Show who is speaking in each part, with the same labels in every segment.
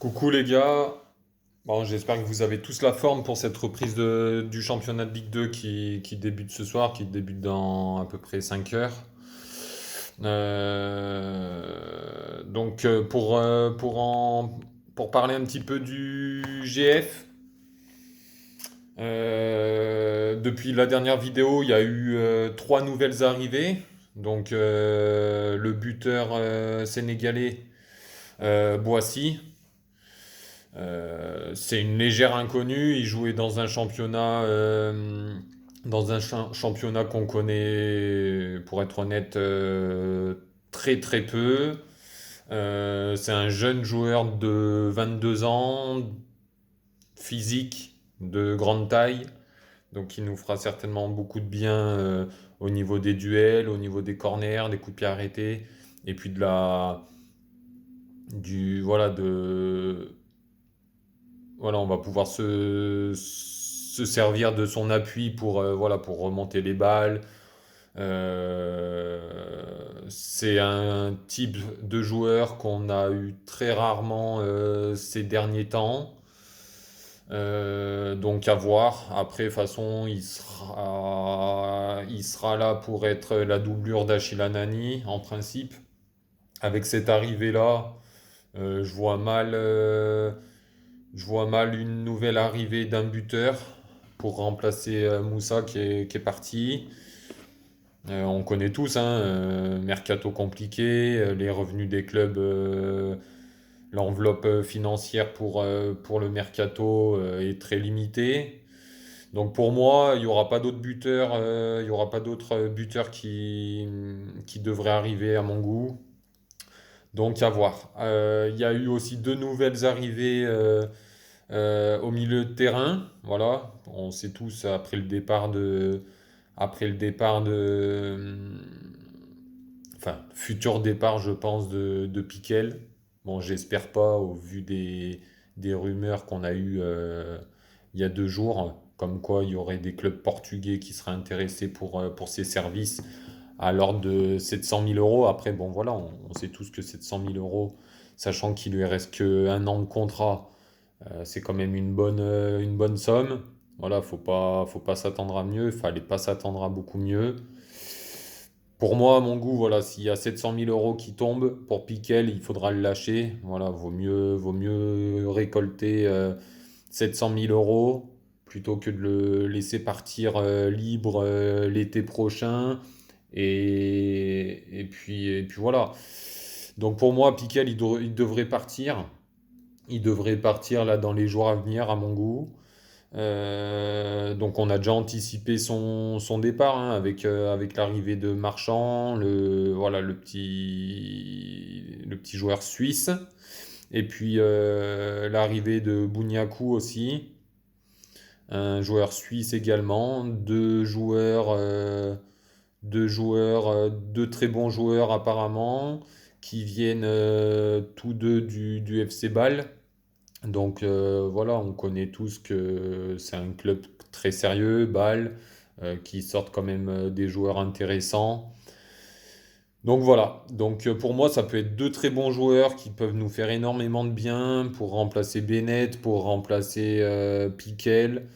Speaker 1: Coucou les gars, bon, j'espère que vous avez tous la forme pour cette reprise du championnat de Ligue 2 qui débute ce soir, qui débute dans à peu près 5 heures. Pour parler un petit peu du GF, depuis la dernière vidéo, il y a eu trois nouvelles arrivées. Le buteur sénégalais Boissy. C'est une légère inconnue. Il jouait dans un championnat qu'on connaît, pour être honnête, très très peu. C'est un jeune joueur de 22 ans, physique, de grande taille, donc il nous fera certainement beaucoup de bien au niveau des duels, au niveau des corners, des coups de pied arrêtés, et puis voilà, voilà, on va pouvoir se servir de son appui voilà, pour remonter les balles. C'est un type de joueur qu'on a eu très rarement ces derniers temps. Donc à voir. Après, de toute façon, il sera là pour être la doublure d'Achille Anani, en principe. Avec cette arrivée-là, euh, je vois mal. euh, Je vois mal une nouvelle arrivée d'un buteur pour remplacer Moussa qui est parti. On connaît tous, hein, mercato compliqué, les revenus des clubs, l'enveloppe financière pour le mercato est très limitée. Donc pour moi, il n'y aura pas d'autres buteurs, il y aura pas d'autres buteurs qui devraient arriver à mon goût. Donc à voir. Il y a eu aussi deux nouvelles arrivées au milieu de terrain. Voilà, on sait tous après le départ enfin futur départ, je pense de Piquel. Bon, j'espère pas au vu des rumeurs qu'on a eues il y a 2 jours, comme quoi il y aurait des clubs portugais qui seraient intéressés pour ses services à l'ordre de 700 000 euros. Après, bon, voilà, on sait tous que 700 000 euros, sachant qu'il lui reste qu'un an de contrat, c'est quand même une bonne somme. Voilà, faut pas s'attendre à mieux. Il fallait pas s'attendre à beaucoup mieux. Pour moi, à mon goût, voilà, s'il y a 700 000 euros qui tombent pour Piquel, il faudra le lâcher. Voilà, vaut mieux récolter 700 000 euros plutôt que de le laisser partir libre l'été prochain. Et puis voilà. Donc pour moi, Piquel, il devrait partir. Il devrait partir là dans les jours à venir, à mon goût. Donc on a déjà anticipé son départ hein, avec l'arrivée de Marchand, voilà, le petit joueur suisse. Et puis l'arrivée de Bouniakou aussi, un joueur suisse également. Deux très bons joueurs apparemment, qui viennent tous deux du FC Bâle. Donc voilà, on connaît tous que c'est un club très sérieux, Bâle, qui sortent quand même des joueurs intéressants. Donc voilà, pour moi ça peut être deux très bons joueurs qui peuvent nous faire énormément de bien pour remplacer Bennett, pour remplacer Piquel.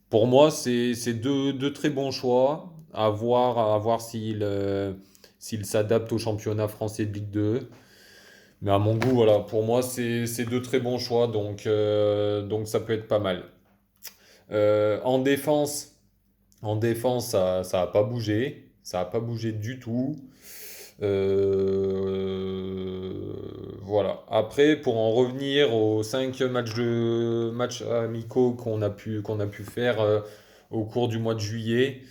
Speaker 1: Pour moi c'est deux très bons choix à voir s'ils s'adaptent au championnat français de Ligue 2. Mais à mon goût, voilà, pour moi, c'est deux très bons choix, donc ça peut être pas mal. En défense, ça a pas bougé. Ça a pas bougé du tout. Voilà. Après, pour en revenir aux 5 matchs amicaux qu'on a pu faire au cours du mois de juillet,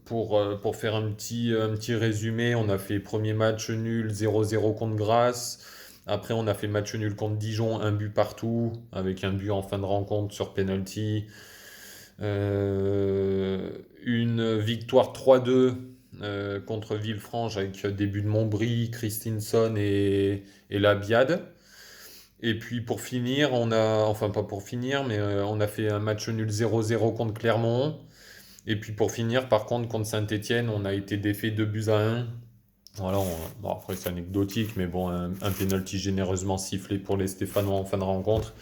Speaker 1: pour faire un petit résumé, on a fait premier match nul 0-0 contre Grasse. Après, on a fait match nul contre Dijon, un but partout, avec un but en fin de rencontre sur penalty. Une victoire 3-2 contre Villefranche avec début de Montbry, Christinson et Labiade. Et puis pour finir, enfin pas pour finir, mais on a fait un match nul 0-0 contre Clermont. Et puis pour finir, par contre, contre Saint-Étienne, on a été défait 2 buts à 1. Voilà, bon, après c'est anecdotique, mais bon, un penalty généreusement sifflé pour les Stéphanois en fin de rencontre.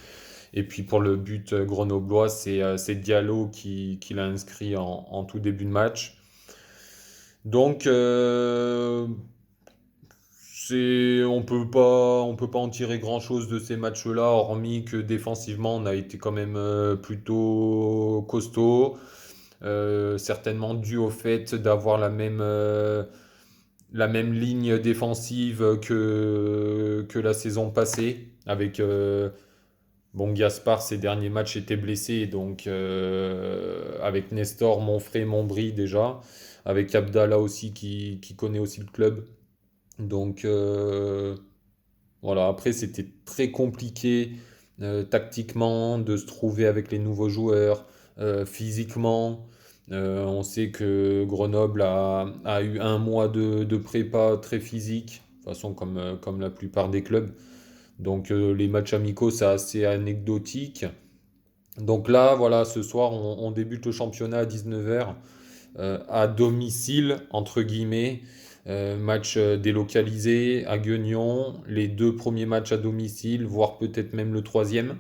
Speaker 1: Et puis pour le but grenoblois, c'est Diallo qui l'a inscrit en tout début de match. Donc, on peut pas en tirer grand-chose de ces matchs-là, hormis que défensivement, on a été quand même plutôt costaud. Certainement dû au fait d'avoir la même ligne défensive que la saison passée, avec bon, Gaspard, ses derniers matchs étaient blessés, donc avec Nestor, Monfray, Montbry déjà, avec Abdallah aussi qui connaît aussi le club. Donc voilà, après c'était très compliqué tactiquement de se trouver avec les nouveaux joueurs, physiquement. On sait que Grenoble a eu un mois de prépa très physique, de toute façon comme la plupart des clubs. Donc les matchs amicaux, c'est assez anecdotique. Donc là, voilà, ce soir, on débute le championnat à 19h à domicile, entre guillemets. Match délocalisé à Guignon, les deux premiers matchs à domicile, voire peut-être même le troisième.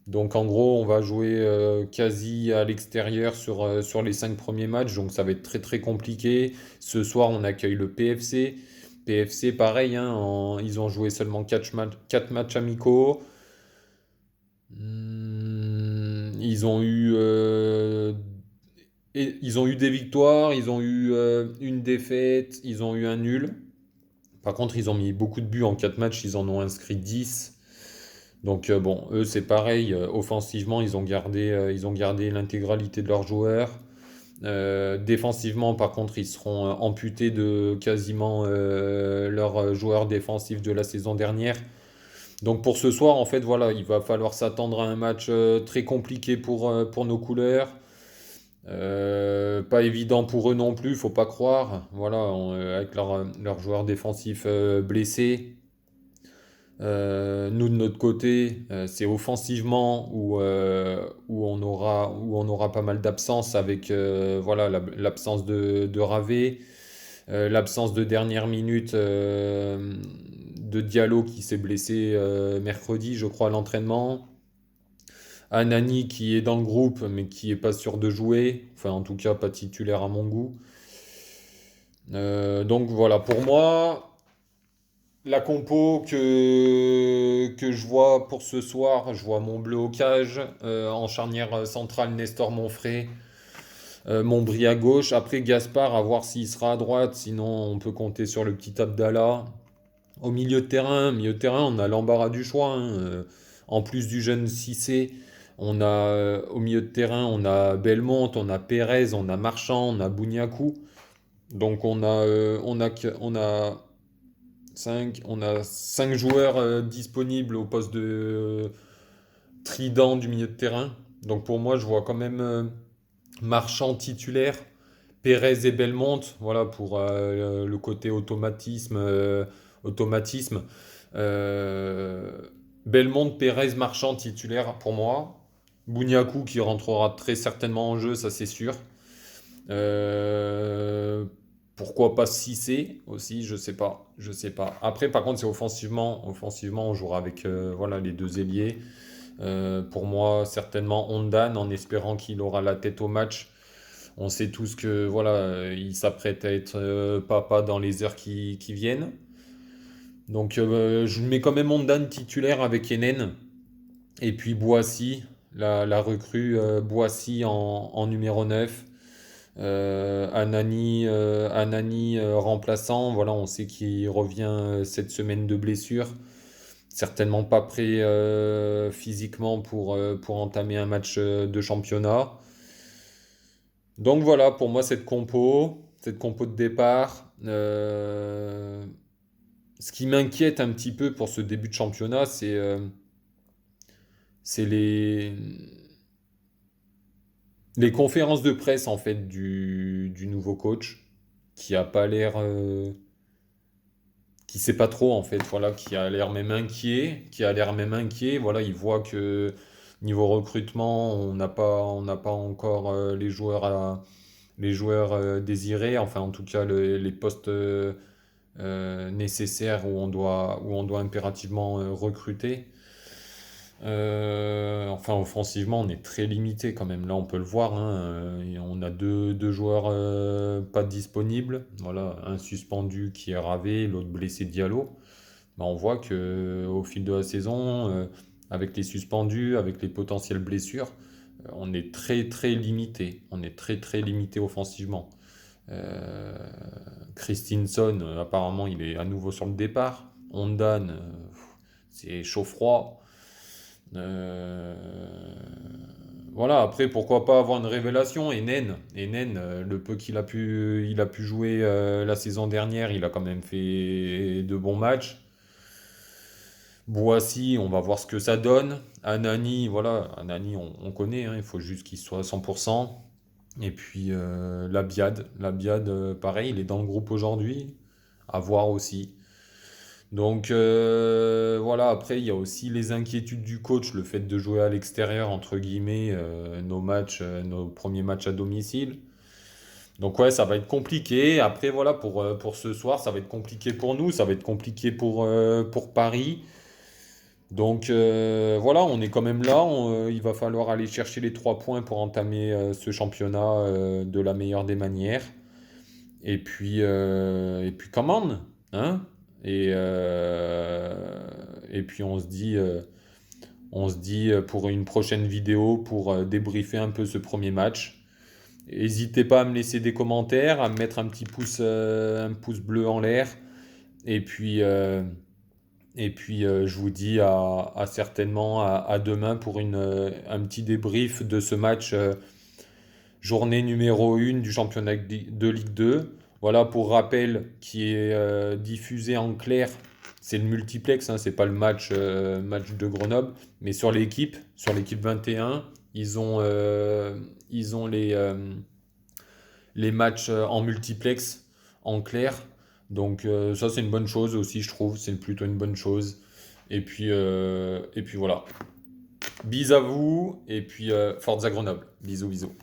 Speaker 1: Donc en gros, on va jouer quasi à l'extérieur sur les cinq premiers matchs, donc ça va être très très compliqué. Ce soir, on accueille le PFC. PFC, pareil, hein, ils ont joué seulement 4 matchs amicaux. Ils ont eu des victoires, ils ont eu une défaite, ils ont eu un nul. Par contre, ils ont mis beaucoup de buts en 4 matchs, ils en ont inscrit 10. Donc bon, eux c'est pareil, offensivement ils ont gardé l'intégralité de leurs joueurs. Défensivement par contre ils seront amputés de quasiment leurs joueurs défensifs de la saison dernière. Donc pour ce soir en fait voilà, il va falloir s'attendre à un match très compliqué pour nos couleurs. Pas évident pour eux non plus, faut pas croire. Voilà, avec leurs joueurs défensifs blessés. Nous de notre côté, c'est offensivement où on aura pas mal d'absence avec voilà, l'absence de Ravé, l'absence de dernière minute de Diallo qui s'est blessé mercredi, je crois, à l'entraînement. Anani qui est dans le groupe mais qui est pas sûr de jouer, enfin en tout cas pas titulaire à mon goût. Donc voilà, pour moi, la compo que je vois pour ce soir, je vois mon bleu au cage, en charnière centrale Nestor Monfray, Montbry à gauche. Après Gaspard, à voir s'il sera à droite, sinon on peut compter sur le petit Abdallah. Au milieu de terrain, on a l'embarras du choix, hein. En plus du jeune Cissé, on a au milieu de terrain, on a Belmonte, on a Pérez, on a Marchand, on a Bouniakou. Donc on a on a 5 joueurs disponibles au poste de trident du milieu de terrain. Donc pour moi, je vois quand même Marchand titulaire, Pérez et Belmonte, voilà pour le côté automatisme. Euh, Belmonte, Pérez, Marchand titulaire pour moi. Bouniakou qui rentrera très certainement en jeu, ça c'est sûr. Euh, Pourquoi pas Cissé aussi, je sais pas, je sais pas. Après, par contre, c'est offensivement, on jouera avec voilà les deux ailiers. Pour moi, certainement Ondan, en espérant qu'il aura la tête au match. On sait tous que voilà, il s'apprête à être papa dans les heures qui viennent. Donc, je mets quand même Ondan titulaire avec Enen. Et puis Boissy, la recrue Boissy en numéro 9. Anani remplaçant, voilà, on sait qu'il revient cette semaine de blessure. Certainement pas prêt physiquement pour entamer un match de championnat. Donc voilà, pour moi, cette compo de départ. Ce qui m'inquiète un petit peu pour ce début de championnat, c'est les conférences de presse en fait du nouveau coach qui a pas l'air qui sait pas trop en fait, voilà, qui a l'air même inquiet, voilà, il voit que niveau recrutement, on n'a pas encore les joueurs désirés, enfin en tout cas les postes nécessaires où on doit impérativement recruter. Enfin, offensivement, on est très limité quand même. Là, on peut le voir, hein, et on a deux joueurs pas disponibles. Voilà, un suspendu qui est Ravé, l'autre blessé Diallo. Bah, on voit que au fil de la saison, avec les suspendus, avec les potentielles blessures, on est très très limité. On est très très limité offensivement. Euh, Christensen, apparemment, il est à nouveau sur le départ. Ondan, c'est chaud-froid. Euh, voilà, après, pourquoi pas avoir une révélation. Et Nen, le peu il a pu jouer la saison dernière, il a quand même fait de bons matchs. Boissy, on va voir ce que ça donne. Anani, voilà, Anani, on connaît, hein, il faut juste qu'il soit à 100%. Et puis Labiad, pareil, il est dans le groupe aujourd'hui. À voir aussi. Donc voilà, après il y a aussi les inquiétudes du coach, le fait de jouer à l'extérieur, entre guillemets, nos premiers matchs à domicile. Donc ouais, ça va être compliqué. Après voilà, pour ce soir, ça va être compliqué pour nous, ça va être compliqué pour Paris. Donc voilà, on est quand même là. Il va falloir aller chercher les 3 points pour entamer ce championnat de la meilleure des manières. Et puis commande, hein? Et puis on se dit pour une prochaine vidéo pour débriefer un peu ce premier match. N'hésitez pas à me laisser des commentaires, à me mettre un pouce bleu en l'air. Et puis, euh, je vous dis à certainement à demain pour un petit débrief de ce match, journée numéro 1 du championnat de Ligue 2. Voilà, pour rappel, qui est diffusé en clair, c'est le multiplex, hein, c'est pas le match de Grenoble, mais sur l'équipe 21, ils ont les matchs en multiplex en clair. Donc ça c'est une bonne chose aussi, je trouve, c'est plutôt une bonne chose. Et puis voilà. Bis à vous, et puis Forza Grenoble. Bisous, bisous.